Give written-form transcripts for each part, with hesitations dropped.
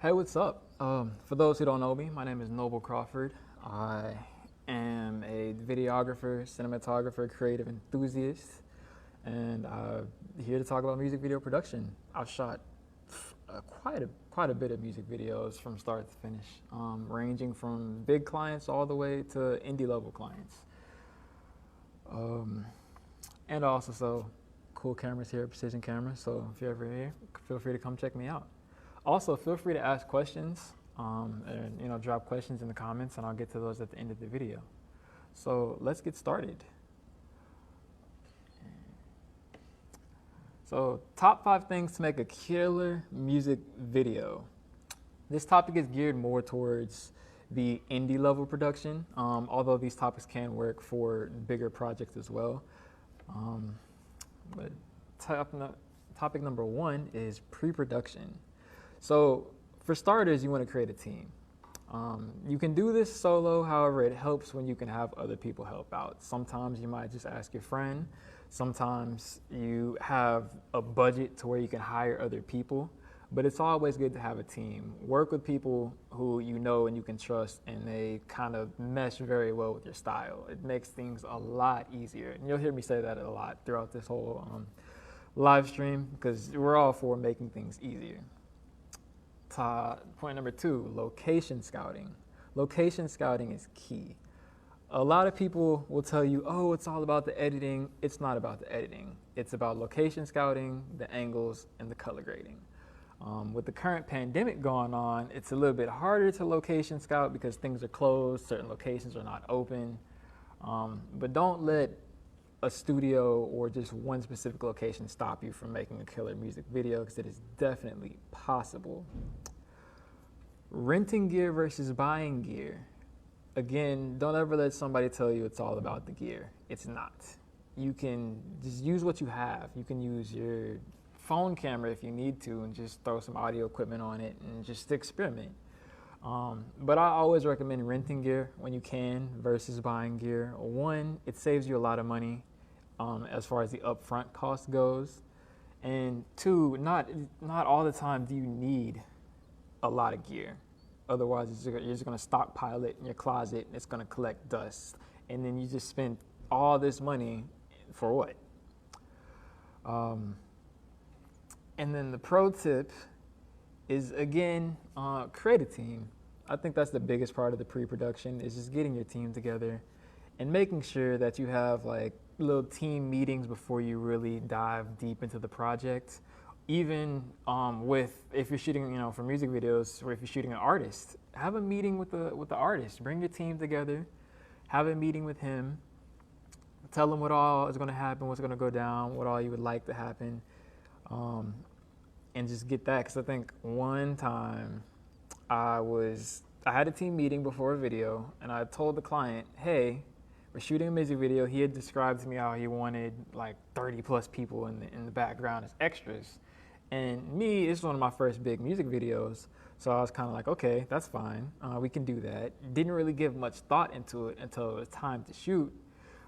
Hey, what's up? For those who don't know me, my name is Noble Crawford. I am a videographer, cinematographer, creative enthusiast, and I'm here to talk about music video production. I've shot quite a bit of music videos from start to finish, ranging from big clients all the way to indie level clients. Um, and also, cool cameras here, Precision Cameras. So if you're ever here, feel free to come check me out. Also, feel free to ask questions and drop questions in the comments, and I'll get to those at the end of the video. So let's get started. So top 5 things to make a killer music video. This topic is geared more towards the indie level production, although these topics can work for bigger projects as well. But topic number 1 is pre-production. So for starters, you want to create a team. You can do this solo, however, it helps when you can have other people help out. Sometimes you might just ask your friend. Sometimes you have a budget to where you can hire other people, but it's always good to have a team. Work with people who you know and you can trust, and they kind of mesh very well with your style. It makes things a lot easier. And you'll hear me say that a lot throughout this whole live stream, because we're all for making things easier. Point number 2, location scouting. Location scouting is key. A lot of people will tell you, oh, it's all about the editing. It's not about the editing. It's about location scouting, the angles, and the color grading. With the current pandemic going on, it's a little bit harder to location scout because things are closed, certain locations are not open. But don't let a studio or just one specific location stop you from making a killer music video, because it is definitely possible. Renting gear versus buying gear. Again, don't ever let somebody tell you it's all about the gear. It's not. You can just use what you have. You can use your phone camera if you need to and just throw some audio equipment on it and just experiment. But I always recommend renting gear when you can versus buying gear. 1, it saves you a lot of money as far as the upfront cost goes. And 2, not all the time do you need a lot of gear. Otherwise, you're just going to stockpile it in your closet and it's going to collect dust. And then you just spend all this money for what? And then the pro tip is, again, create a team. I think that's the biggest part of the pre-production, is just getting your team together and making sure that you have like little team meetings before you really dive deep into the project. Even if you're shooting, for music videos, or if you're shooting an artist, have a meeting with the artist. Bring your team together, have a meeting with him, tell him what all is going to happen, what's going to go down, what all you would like to happen, and just get that. Because I think one time I had a team meeting before a video, and I told the client, hey, we're shooting a music video. He had described to me how he wanted like 30 plus people in the background as extras. And me, it's one of my first big music videos, so I was kind of like, okay, that's fine. We can do that. Didn't really give much thought into it until it was time to shoot.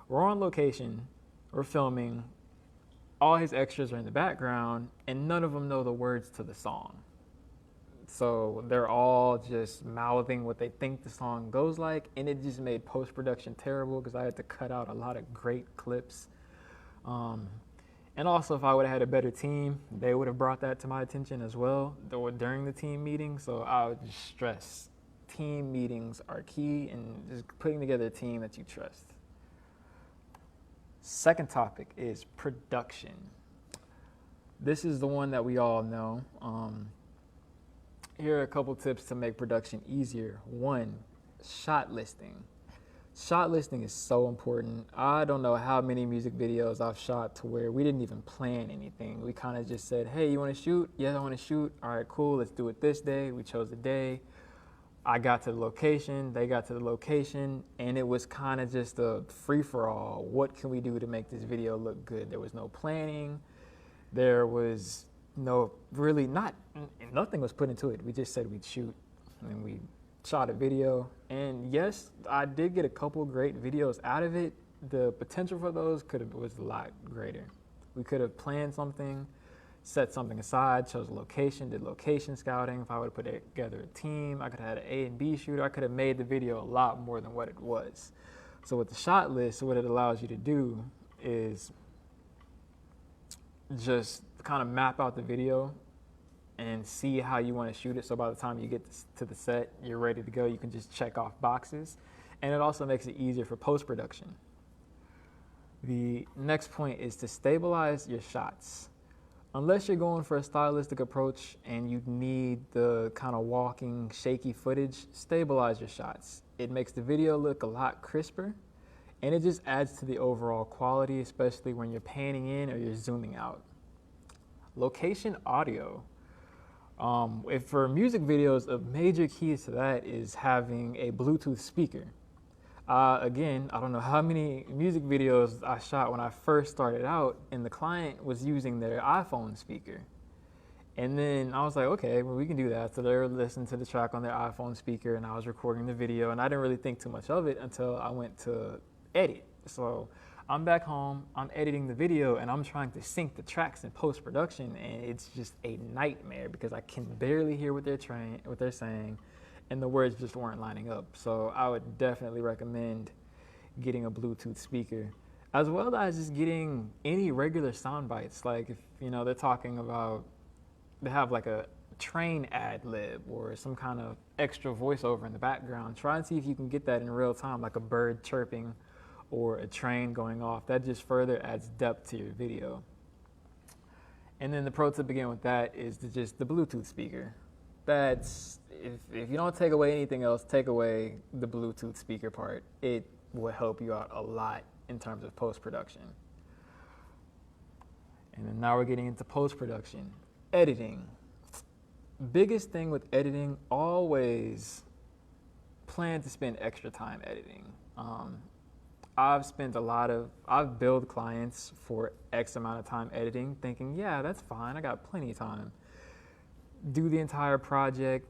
We're on location, we're filming, all his extras are in the background, and none of them know the words to the song. So they're all just mouthing what they think the song goes like, and it just made post-production terrible because I had to cut out a lot of great clips. And also, if I would have had a better team, they would have brought that to my attention as well during the team meeting. So I would just stress, team meetings are key, and just putting together a team that you trust. Second topic is production. This is the one that we all know. Here are a couple tips to make production easier. 1, shot listing. Shot listing is so important. I don't know how many music videos I've shot to where we didn't even plan anything. We kind of just said, hey, you want to shoot? Yeah, I want to shoot. All right, cool. Let's do it this day. We chose a day. I got to the location. They got to the location. And it was kind of just a free-for-all. What can we do to make this video look good? There was no planning. There was nothing was put into it. We just said we'd shoot, and we shot a video. And yes, I did get a couple great videos out of it. The potential for those was a lot greater. We could have planned something, set something aside, chose a location, did location scouting. If I would have put together a team, I could have had an A and B shooter. I could have made the video a lot more than what it was. So with the shot list, what it allows you to do is just kind of map out the video and see how you want to shoot it. So by the time you get to the set, you're ready to go. You can just check off boxes. And it also makes it easier for post-production. The next point is to stabilize your shots. Unless you're going for a stylistic approach and you need the kind of walking, shaky footage, stabilize your shots. It makes the video look a lot crisper, and it just adds to the overall quality, especially when you're panning in or you're zooming out. Location audio. If for music videos, a major key to that is having a Bluetooth speaker. Again, I don't know how many music videos I shot when I first started out, and the client was using their iPhone speaker. And then I was like, okay, well, we can do that. So they were listening to the track on their iPhone speaker, and I was recording the video, and I didn't really think too much of it until I went to edit. So I'm back home, I'm editing the video, and I'm trying to sync the tracks in post-production, and it's just a nightmare because I can barely hear what they're saying, and the words just weren't lining up. So I would definitely recommend getting a Bluetooth speaker, as well as just getting any regular sound bites. Like if, they're talking about, they have like a train ad lib or some kind of extra voiceover in the background, try and see if you can get that in real time, like a bird chirping or a train going off. That just further adds depth to your video. And then the pro tip again with that is just the Bluetooth speaker. That's, if you don't take away anything else, take away the Bluetooth speaker part. It will help you out a lot in terms of post-production. And then now we're getting into post-production. Editing. Biggest thing with editing, always plan to spend extra time editing. I've billed clients for X amount of time editing, thinking, yeah, that's fine, I got plenty of time. Do the entire project,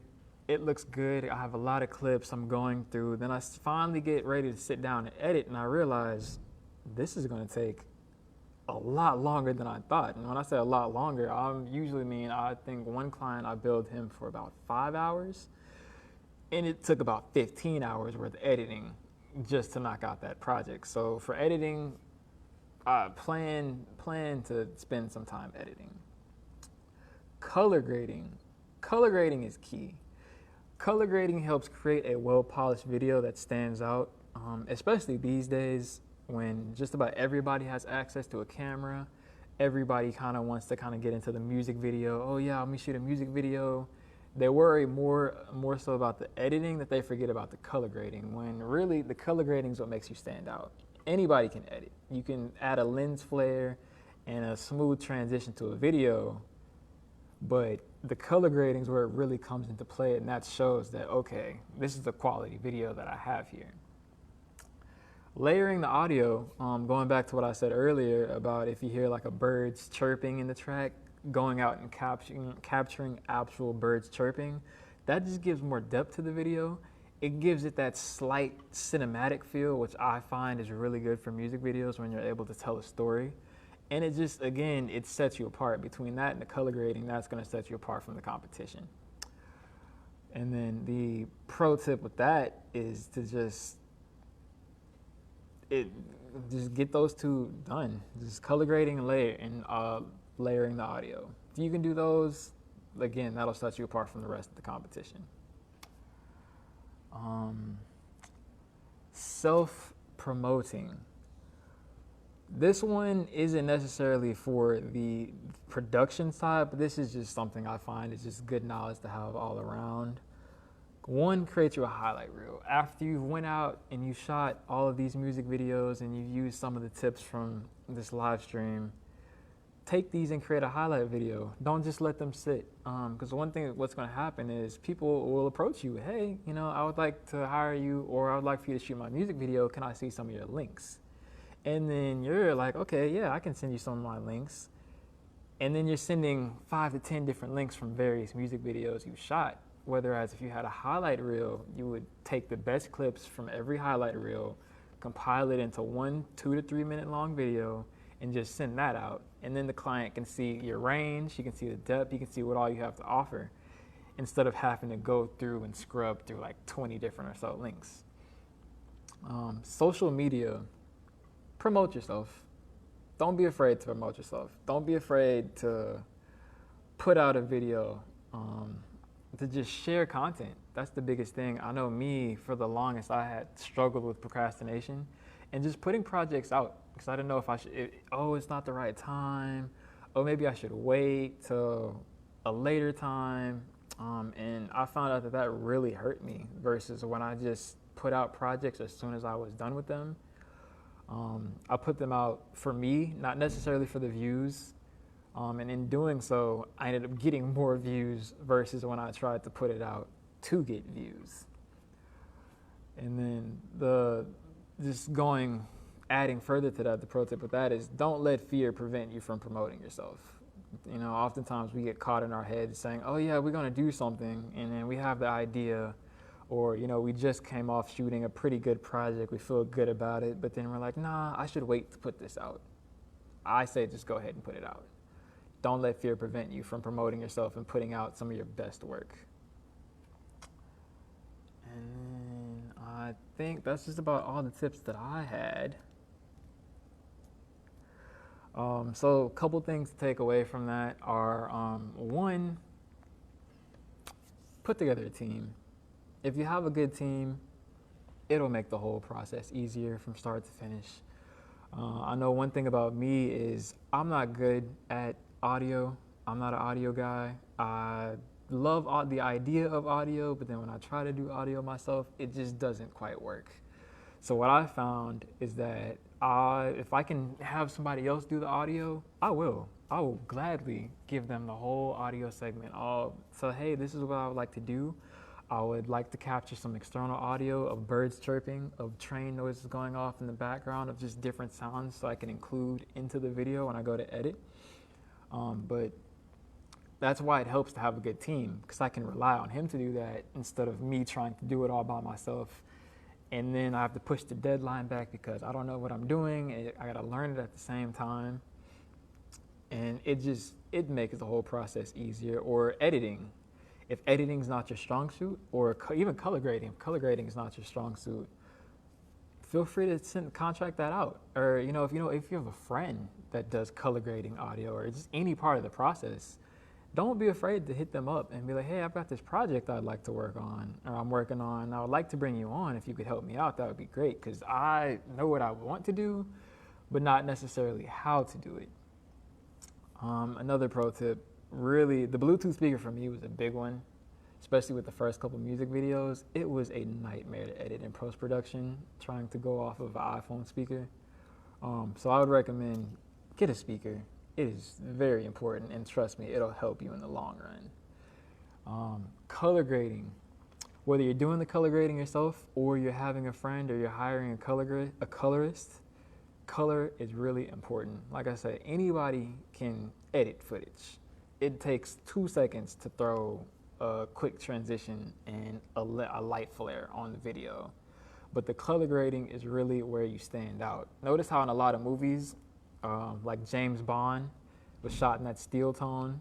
it looks good, I have a lot of clips I'm going through, then I finally get ready to sit down and edit, and I realize this is gonna take a lot longer than I thought. And when I say a lot longer, I think one client, I billed him for about 5 hours, and it took about 15 hours worth of editing just to knock out that project. So for editing, plan to spend some time editing. Color grading. Color grading is key. Color grading helps create a well-polished video that stands out, especially these days when just about everybody has access to a camera. Everybody kind of wants to get into the music video. Oh yeah, let me shoot a music video. They worry more so about the editing that they forget about the color grading, when really the color grading is what makes you stand out. Anybody can edit. You can add a lens flare and a smooth transition to a video, but the color grading is where it really comes into play, and that shows that, okay, this is the quality video that I have here. Layering the audio, going back to what I said earlier about if you hear like a bird's chirping in the track, going out and capturing actual birds chirping, that just gives more depth to the video. It gives it that slight cinematic feel, which I find is really good for music videos when you're able to tell a story. And it just, again, it sets you apart. Between that and the color grading, that's going to set you apart from the competition. And then the pro tip with that is to just get those two done. Just color grading and layering the audio. If you can do those, again, that'll set you apart from the rest of the competition. Self-promoting. This one isn't necessarily for the production side, but this is just something I find is just good knowledge to have all around. One, create you a highlight reel. After you went out and you shot all of these music videos and you've used some of the tips from this live stream, take these and create a highlight video. Don't just let them sit. Because one thing what's going to happen is people will approach you. Hey, I would like to hire you, or I would like for you to shoot my music video. Can I see some of your links? And then you're like, okay, yeah, I can send you some of my links. And then you're sending 5 to 10 different links from various music videos you shot. Whereas if you had a highlight reel, you would take the best clips from every highlight reel, compile it into one 2 to 3 minute long video, and just send that out. And then the client can see your range, he can see the depth, he can see what all you have to offer, instead of having to go through and scrub through like 20 different or so links. Social media, promote yourself. Don't be afraid to promote yourself. Don't be afraid to put out a video, to just share content. That's the biggest thing. I know me, for the longest, I had struggled with procrastination and just putting projects out because I didn't know if I should, it's not the right time, or maybe I should wait till a later time. And I found out that that really hurt me versus when I just put out projects as soon as I was done with them. I put them out for me, not necessarily for the views. And in doing so, I ended up getting more views versus when I tried to put it out to get views. And then adding further to that, the pro tip with that is don't let fear prevent you from promoting yourself. You know, oftentimes we get caught in our heads saying, oh yeah, we're gonna do something, and then we have the idea, or, you know, we just came off shooting a pretty good project, we feel good about it, but then we're like, nah, I should wait to put this out. I say just go ahead and put it out. Don't let fear prevent you from promoting yourself and putting out some of your best work. And then I think that's just about all the tips that I had. So a couple things to take away from that are, one, put together a team. If you have a good team, it'll make the whole process easier from start to finish. I know one thing about me is I'm not good at audio. I'm not an audio guy. I love the idea of audio, but then when I try to do audio myself, it just doesn't quite work. So what I found is that if I can have somebody else do the audio, I will. I will gladly give them the whole audio segment. So hey, this is what I would like to do. I would like to capture some external audio of birds chirping, of train noises going off in the background, of just different sounds so I can include into the video when I go to edit. But that's why it helps to have a good team, because I can rely on him to do that instead of me trying to do it all by myself. And then I have to push the deadline back because I don't know what I'm doing, and I gotta learn it at the same time. And it makes the whole process easier. Or editing. If editing is not your strong suit, or even color grading, if color grading is not your strong suit, feel free to contract that out. Or, if you have a friend that does color grading audio or just any part of the process, don't be afraid to hit them up and be like, hey, I've got this project I'd like to work on, or I'm working on, I would like to bring you on. If you could help me out, that would be great, because I know what I want to do, but not necessarily how to do it. Another pro tip, really, the Bluetooth speaker for me was a big one, especially with the first couple music videos. It was a nightmare to edit in post-production, trying to go off of an iPhone speaker. So I would recommend get a speaker. It is very important, and trust me, it'll help you in the long run. Color grading. Whether you're doing the color grading yourself, or you're having a friend, or you're hiring a colorist, color is really important. Like I said, anybody can edit footage. It takes 2 seconds to throw a quick transition and a light flare on the video. But the color grading is really where you stand out. Notice how in a lot of movies, like James Bond was shot in that steel tone,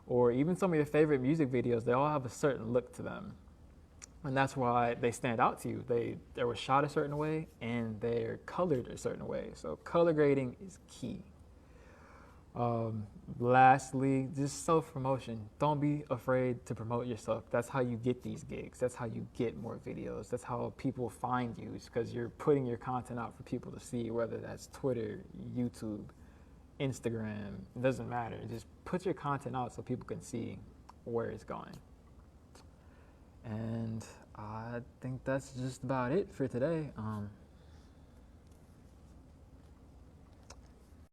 or even some of your favorite music videos, they all have a certain look to them. And that's why they stand out to you. They were shot a certain way, and they're colored a certain way. So color grading is key. Lastly, just self-promotion. Don't be afraid to promote yourself. That's how you get these gigs. That's how you get more videos. That's how people find you, because you're putting your content out for people to see, whether that's Twitter, YouTube, Instagram. It doesn't matter. Just put your content out so people can see where it's going. And I think that's just about it for today.